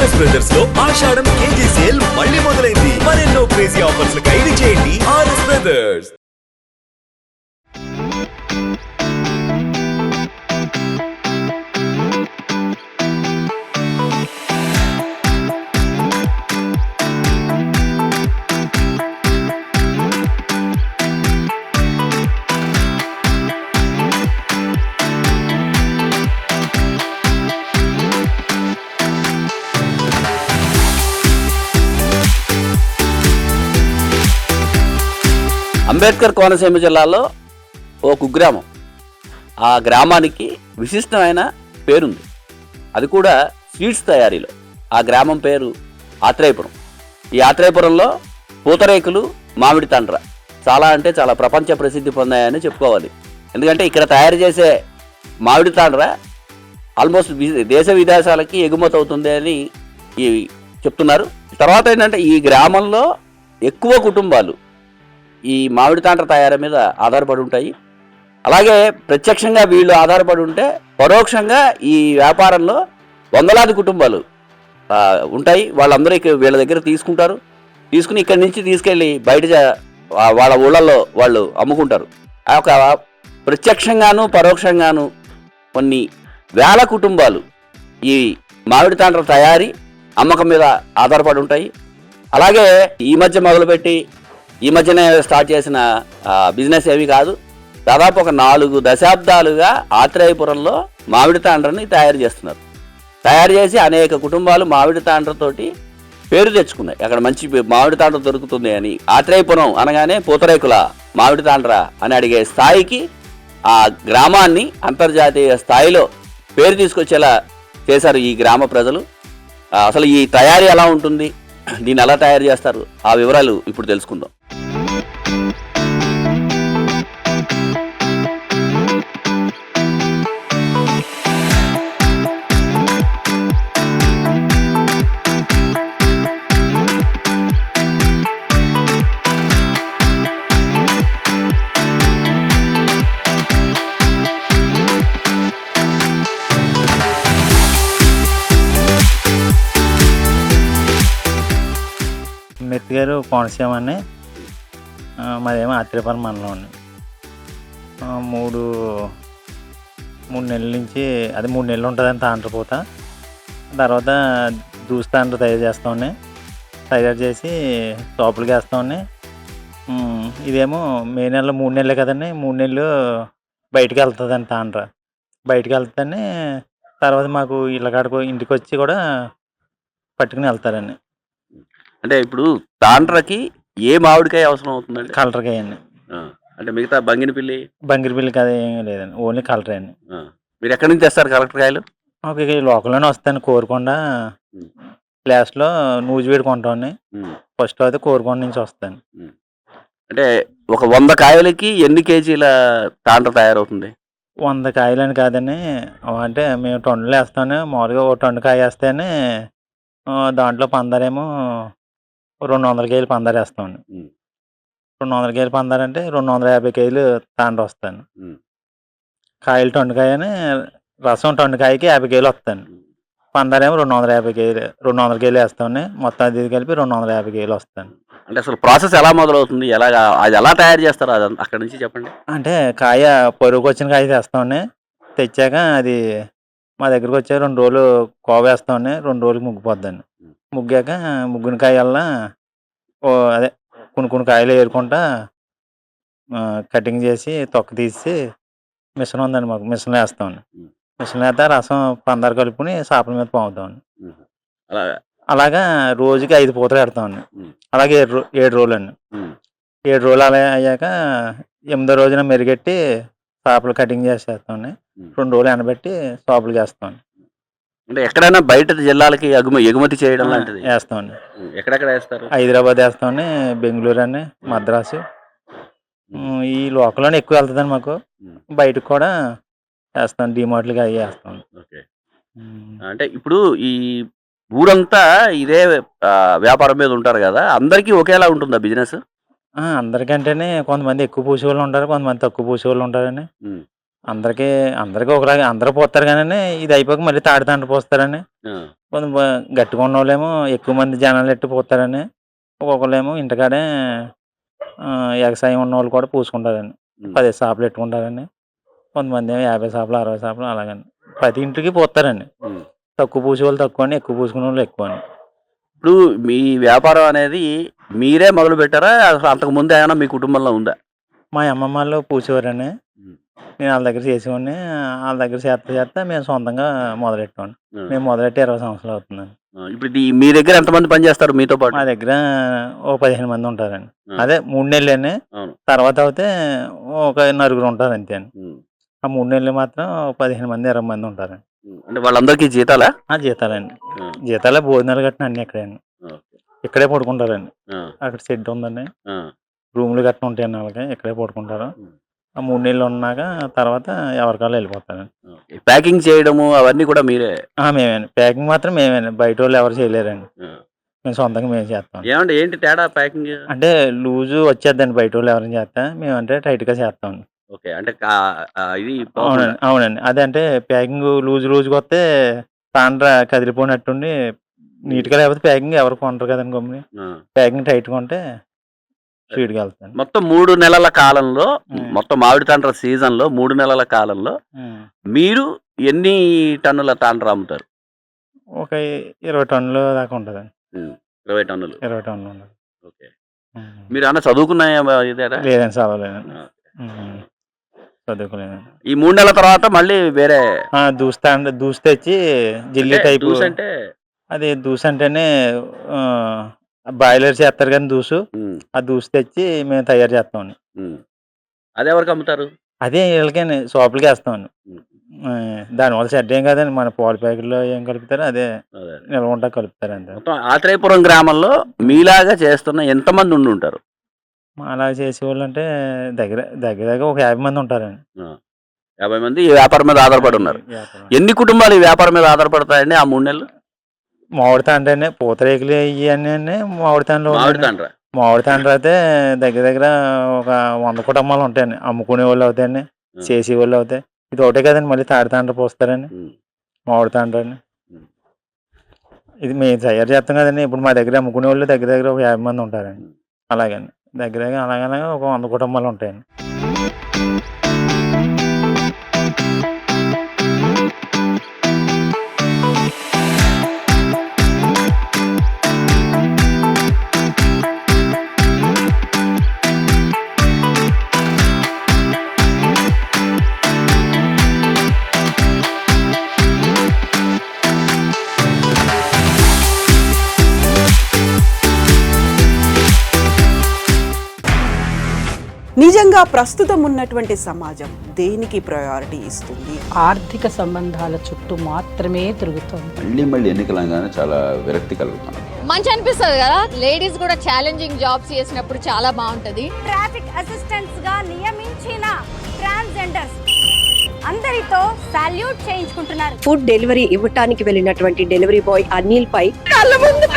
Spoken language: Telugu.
ఆర్ఎస్ బ్రదర్స్ లో ఆషాఢం కేజీ సేల్ మళ్ళీ మొదలైంది. మరెన్నో క్రేజీ ఆఫర్స్ ఖైదీ చేయండి ఆర్ఎస్ బ్రదర్స్. అంబేద్కర్ కోనసీమ జిల్లాలో ఓ కుగ్రామం. ఆ గ్రామానికి విశిష్టమైన పేరుంది, అది కూడా స్వీట్స్ తయారీలో. ఆ గ్రామం పేరు ఆత్రేయపురం. ఈ ఆత్రేయపురంలో పూతరేకులు, మామిడి తండ్ర చాలా అంటే చాలా ప్రపంచ ప్రసిద్ధి పొందాయని చెప్పుకోవాలి. ఎందుకంటే ఇక్కడ తయారు చేసే మామిడి తండ్ర ఆల్మోస్ట్ దేశ విదేశాలకి ఎగుమతి అవుతుంది అని చెప్తున్నారు. తర్వాత ఏంటంటే ఈ గ్రామంలో ఎక్కువ కుటుంబాలు ఈ మామిడి తాండ్ర తయారీ మీద ఆధారపడి ఉంటాయి. అలాగే ప్రత్యక్షంగా వీళ్ళు ఆధారపడి ఉంటే పరోక్షంగా ఈ వ్యాపారంలో వందలాది కుటుంబాలు ఉంటాయి. వాళ్ళందరూ వీళ్ళ దగ్గర తీసుకుని ఇక్కడి నుంచి తీసుకెళ్ళి బయట వాళ్ళ ఊళ్ళల్లో వాళ్ళు అమ్ముకుంటారు. ఆ యొక్క ప్రత్యక్షంగాను పరోక్షంగాను కొన్ని వేల కుటుంబాలు ఈ మామిడి తాండ్ర తయారీ అమ్మకం మీద ఆధారపడి ఉంటాయి. అలాగే ఈ మధ్యనే స్టార్ట్ చేసిన బిజినెస్ ఏమీ కాదు. దాదాపు ఒక 4 దశాబ్దాలుగా ఆత్రేయపురంలో మామిడి తాండ్రని తయారు చేస్తున్నారు. తయారు చేసి అనేక కుటుంబాలు మామిడి తాండ్రతోటి పేరు తెచ్చుకున్నాయి. అక్కడ మంచి మామిడి తాండ్ర దొరుకుతుంది అని. ఆత్రేయపురం అనగానే పూతరేకుల మామిడి తాండ్ర అని అడిగే స్థాయికి ఆ గ్రామాన్ని అంతర్జాతీయ స్థాయిలో పేరు తీసుకొచ్చేలా చేశారు ఈ గ్రామ ప్రజలు. అసలు ఈ తయారీ ఎలా ఉంటుంది, దీన్ని ఎలా తయారు చేస్తారు, ఆ వివరాలు ఇప్పుడు తెలుసుకుందాం. మెత్తిగారు కోనసీమ అని, మాదేమో ఆత్రేయపురం మండలం అండి. 3 నెలల నుంచి అది 3 నెలలు ఉంటుందని తాండ్రపూత. తర్వాత దూసి తాండ్ర తయారు చేసి షాపులకి వేస్తామని. ఇదేమో మే నెలలో 3 నెలలే కదండి, 3 నెలలు బయటికి వెళ్తుందండి తాండ్ర. బయటికి వెళ్తుందని తర్వాత మాకు ఇళ్ళకాడకు ఇంటికి వచ్చి కూడా పట్టుకుని వెళ్తారండి. అంటే ఇప్పుడు తాండ్రకి ఏ మామిడికాయ అవసరం అవుతుందండి? కలర్కాయ అండి. అంటే మిగతా బంగిరిపిల్లి కదా ఏమీ లేదండి, ఓన్లీ కలరే అండి. మీరు ఎక్కడి నుంచి తెస్తారు కలెక్టర్కాయలు? మాకు ఇక లోకల్లోనే వస్తాను. కోరుకొండ ప్లేస్లో నూజివీడు కొంటామండి. ఫస్ట్ అయితే కోరుకొండ నుంచి వస్తాను. అంటే ఒక 100 కాయలకి ఎన్ని కేజీల తాండ్ర తయారవుతుంది? 100 కాయలని కాదని, అంటే మేము టన్నులు వేస్తాను. మామూలుగా ఒక టన్ను కాయ వేస్తేనే దాంట్లో పందరేమో 200 కేజీలు పందారు వేస్తామండి. 200 కేజీలు పందారు అంటే 250 కేజీలు తాండ్ర వస్తాను. కాయలు టన్నుకాయని, రసం టన్నుకాయకి 50 కేజీలు వస్తాను. పందారేమో 250 కేజీలు 200 కేజీలు వేస్తామండి. మొత్తం అది కలిపి 250 కేజీలు వస్తాను. అంటే అసలు ప్రాసెస్ ఎలా మొదలవుతుంది, అది ఎలా తయారు చేస్తారు, అది అక్కడి నుంచి చెప్పండి. అంటే కాయ పరుగుకు వచ్చిన కాయ తెస్తామండి. తెచ్చాక అది మా దగ్గరకు వచ్చే 2 రోజులు కోవేస్తామండి. 2 రోజులకి ముగ్గిపోద్దండి. ముగ్గాక ముగ్గిన కాయల్లా అదే కొన్ని కాయలు ఏరుకుంటా కటింగ్ చేసి తొక్క తీసి మిషన్ ఉందండి మాకు, మిషన్లో వేస్తామండి. మిషన్లో వేస్తే రసం పందారు కలుపుకుని చేపల మీద పాముతామండి. అలాగా రోజుకి 5 పూతలు పెడతామండి. అలాగే 7 రోజులు అండి. 7 రోజులు అలా అయ్యాక 8వ రోజున మెరుగెట్టి చేపలు కటింగ్ చేసేస్తామండి. 2 రోజులు ఎండబెట్టి చేపలు చేస్తామండి. అంటే ఎక్కడైనా బయట జిల్లాలకి ఎగుమతి చేయడం లాంటిది వేస్తామండి. ఎక్కడెక్కడ వేస్తారు? హైదరాబాద్ వేస్తామండి, బెంగళూరు అండి, మద్రాసు. ఈ లోకల్లోనే ఎక్కువ వెళ్తుందండి మాకు. బయటకు కూడా వేస్తాం, డిమార్ట్లకి అవి వేస్తాం. అంటే ఇప్పుడు ఈ ఊరంతా ఇదే వ్యాపారం మీద ఉంటారు కదా, అందరికీ ఒకేలా ఉంటుందా బిజినెస్? అందరికంటేనే కొంతమంది ఎక్కువ పూసేవాళ్ళు ఉంటారు, కొంతమంది తక్కువ పూసేవాళ్ళు ఉంటారండి. అందరికీ ఒకలాగా అందరూ పోస్తారు కానీ ఇది అయిపోక మళ్ళీ తాడితండ్రి పోస్తారని. కొంచెం గట్టిగా ఉన్న వాళ్ళేమో ఎక్కువ మంది జనాలు ఎట్టి పోతారని, ఒక్కొక్కళ్ళేమో ఇంటికాడే ఎగసాయం ఉన్న వాళ్ళు కూడా పూసుకుంటారని, 10 షాపులు పెట్టుకుంటారని. కొంతమంది ఏమో 50 షాపులు 60 షాపులు అలాగని ప్రతి ఇంటికి పోతారండి. తక్కువ పూసే వాళ్ళు తక్కువ అని, ఎక్కువ పూసుకునే వాళ్ళు ఎక్కువ అని. ఇప్పుడు మీ వ్యాపారం అనేది మీరే మొదలు పెట్టారా, అసలు అంతకుముందు ఏమైనా మీ కుటుంబంలో ఉందా? మా అమ్మమ్మ వాళ్ళు పూసేవారని, నేను వాళ్ళ దగ్గర చేసేవాడిని. వాళ్ళ దగ్గర చేస్తా మేము సొంతంగా మొదలెట్టామండి. మేము మొదలెట్టి 20 సంవత్సరాలు అవుతుందండి. ఇప్పుడు మీ దగ్గర ఎంతమంది పని చేస్తారు మీతో పాటు? మా దగ్గర ఓ 15 మంది ఉంటారండి. అదే 3 నెలలు అండి. తర్వాత అయితే ఒక 9 ఉంటారు అంతే అండి. ఆ 3 నెలలు మాత్రం 15 మంది 20 మంది ఉంటారండి. అంటే వాళ్ళందరికీ జీతాలా? జీతాలండి. జీతాలే, భోజనాలు గట్టిన అన్ని ఇక్కడండి. ఇక్కడే పడుకుంటారండి. అక్కడ షెడ్ ఉందండి, రూములు గట్టిన ఉంటాయండి. వాళ్ళకి ఇక్కడే పడుకుంటారు. ఆ 3 నెలలు ఉన్నాక తర్వాత ఎవరికాళ్ళు వెళ్ళిపోతారండి. ప్యాకింగ్ చేయడము అవన్నీ కూడా మీరే? మేమేనండి. ప్యాకింగ్ మాత్రం మేమేనండి. బయట వాళ్ళు ఎవరు చేయలేరండి. మేము సొంతంగా మేము చేస్తాం. ఏమంటే ఏంటి తేడా ప్యాకింగ్? అంటే లూజు వచ్చేద్దండి బయట వాళ్ళు ఎవరైనా చేస్తా, మేమంటే టైట్గా చేస్తామండి. ఓకే, అంటే ఇది అవునండి. అదంటే ప్యాకింగ్ లూజుగా వస్తే తాండ్ర కదిలిపోయినట్టుండి నీట్గా, లేకపోతే ప్యాకింగ్ ఎవరు కొంటారు కదండి. గమ్ముని ప్యాకింగ్ టైట్గా ఉంటే స్పీడ్గా వెళ్తాను. మొత్తం 3 నెలల కాలంలో, మొత్తం మామిడి తాండ్ర సీజన్లో 3 నెలల కాలంలో మీరు ఎన్ని టన్నుల తాండ్ర అమ్ముతారు? ఒక 20 టన్నులు దాకా ఉంటుందండి. 20 టన్నులు. 20 టన్నులు ఉండదు. ఓకే. మీరు అన్న చదువుకున్నాయా? లేదండి, చదవలేదండి. చదువుకోలేదండి. ఈ 3 నెలల తర్వాత మళ్ళీ వేరే దూసి తెచ్చి జిల్లి టైప్ అంటే, అది దూసి అంటేనే బాయిలర్ చేస్తారు కానీ దూసు, ఆ దూసి తెచ్చి మేము తయారు చేస్తామండి. అది ఎవరికి అమ్ముతారు? అదే వీళ్ళకి షాపులకి వేస్తామండి. దానివల్ల చెడ్డ ఏం కదండి, మన పాల ప్యాకెట్లో ఏం కలుపుతారో అదే నిల్వ ఉంటా కలుపుతారు అంతే. ఆత్రేయపురం గ్రామంలో మీలాగా చేస్తున్న ఎంతమంది ఉండి ఉంటారు? అలా చేసేవాళ్ళు అంటే దగ్గర ఒక 50 మంది ఉంటారండి. 50 మంది ఈ వ్యాపారం మీద ఆధారపడి ఉన్నారు. ఎన్ని కుటుంబాలు ఈ వ్యాపారం మీద ఆధారపడతాయండి ఆ 3 నెలలు? మామిడి తాండ్ర అండి, పూతరేకులు ఇవన్నీ మామిడి తాండ్ర అయితే దగ్గర ఒక 100 కుటుంబాలు ఉంటాయండి. అమ్ముకునే వాళ్ళు అవుతాయండి, చేసే వాళ్ళు అవుతాయి. ఇది ఒకటే కదండి, మళ్ళీ తాడి తాండ్ర పోస్తారండి, మామిడి తాండ్ర అండి. ఇది మేము తయారు చేస్తాం కదండి. ఇప్పుడు మా దగ్గర అమ్ముకునే వాళ్ళు దగ్గర ఒక 50 మంది ఉంటారండి. అలాగండి అలాగే ఒక 100 కుటుంబాలు ఉంటాయండి. నిజంగా ప్రస్తుతం ఉన్నటువంటి సమాజం దేనికి ప్రయారిటీ ఇస్తుంది? ఆర్థిక సంబంధాల చుట్టూ మాత్రమే తిరుగుతుంది. మళ్ళీ ఎన్నికలంగానే చాలా విరక్తి కలుగుతాం. మంచి అనిపిస్తుంది కదా, లేడీస్ కూడా ఛాలెంజింగ్ జాబ్స్ చేసినప్పుడు చాలా బాగుంటది. ట్రాఫిక్ అసిస్టెంట్స్ గా నియమించిన ట్రాన్స్జెండర్స్ అందరితో సాల్యూట్ చేయించుకుంటున్నారు. ఫుడ్ డెలివరీ ఇవ్వటానికి వెళ్ళినటువంటి డెలివరీ బాయ్ అనిల్ పై కళ్ళ ముందు